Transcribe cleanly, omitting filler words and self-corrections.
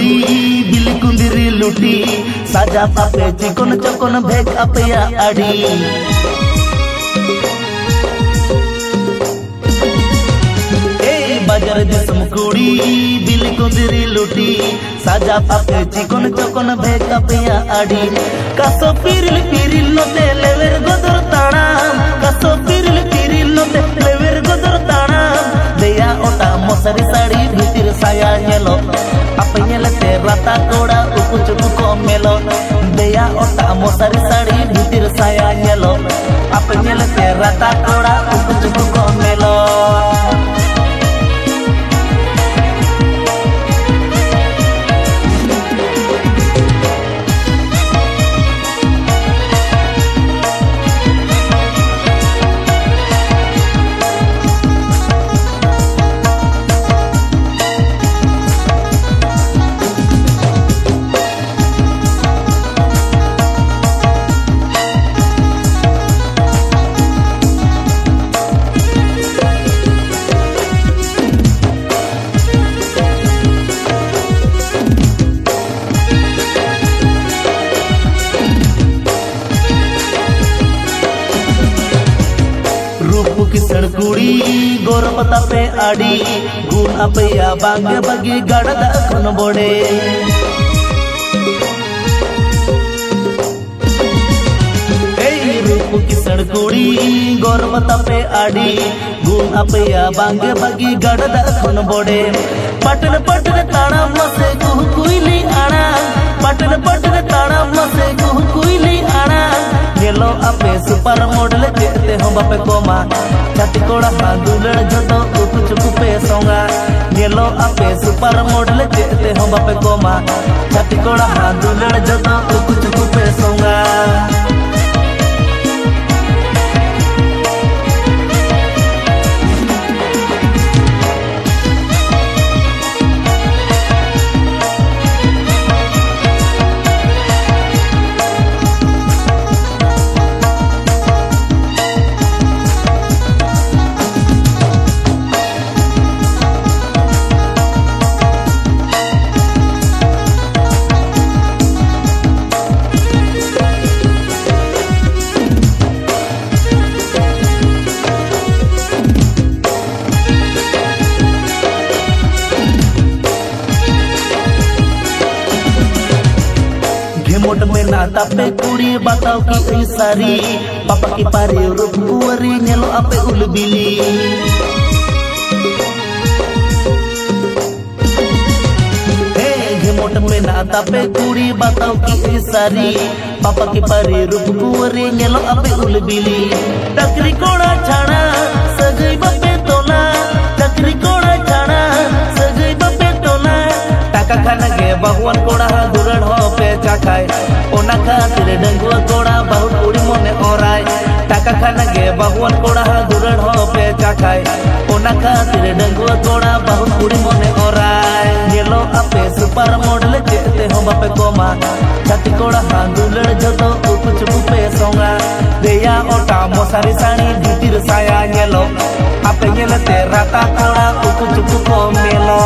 कुड़ी बिल कुंदिरी लुटी साजा पापे चिकन चकन भेग अपया आड़ी बाजार जिसम कुड़ी बिल कुंदिरी लुटी साजा पापे चिकन चकन भेग अपया आड़ी कासो पिरिल पिरिल नोते लेवेर गोदर ताणाम कासो पिरिल पिरिल नोते लेवेर गोदर ताणाम देया ओटा मोसरी साड़ी भीतर साया नेलो apa nyelete rata koda uku cuku komelo deya ota mosari sari bhitir saya nyelo apa nyelete rata koda uku cuku komelo किसण कुड़ी गोरपता पे आड़ी गुण अपया बांगे बगी गड़दा खन बोड़े रूप किसण कुड़ी गोरपता पे आड़ी गुण अपया बांगे बगी गड़दा खन बोड़े पटन पटन ताड़ा मसे कुह कुइली आड़ा पटन पटन ताड़ा मसे कुह कुइली आड़ा येलो अपे सुपर मॉडल जेते हम बापे कोमा छाती कोड़ा हांदुलड़ झटो उकु चुकु पे सोंगा येलो अपे सुपर मॉडल जेते हम बापे कोमा छाती कोड़ा हांदुलड़ झटो उकु चुकु पे सोंगा मोट में नाता पे कुड़ी बताओ कि ऐ सारी पापा की पारे रूप कुंवरी नेलो आपे उलबिली हे मोट में नाता पे कुड़ी बताओ कि ऐ सारी पापा की पारे रूप कुंवरी नेलो आपे उलबिली टकरी कोड़ा छाड़ा सगई बापे तोला टकरी कोड़ा छाड़ा सगई बापे तोला टाका खाना गे भगवान कोड़ा दुरड़ हो पे चाखाय ओना खातिर डंगुआ कोड़ा बहुत कुड़ी मने ओराय टाका खाना गे भगवान कोड़ा दुरड़ हो पे चाखाय ओना खातिर डंगुआ कोड़ा बहुत कुड़ी मने ओराय येलो अपे सुपर मॉडल जेते हम बापे कोमा छाती कोड़ा हांदुलड़ झटो उकु चुकु पे सोंगा देया ओटा मोसारी साड़ी भीतिर साया नेलो आपे नेलते राता कोड़ा उकु चुकु को मेलो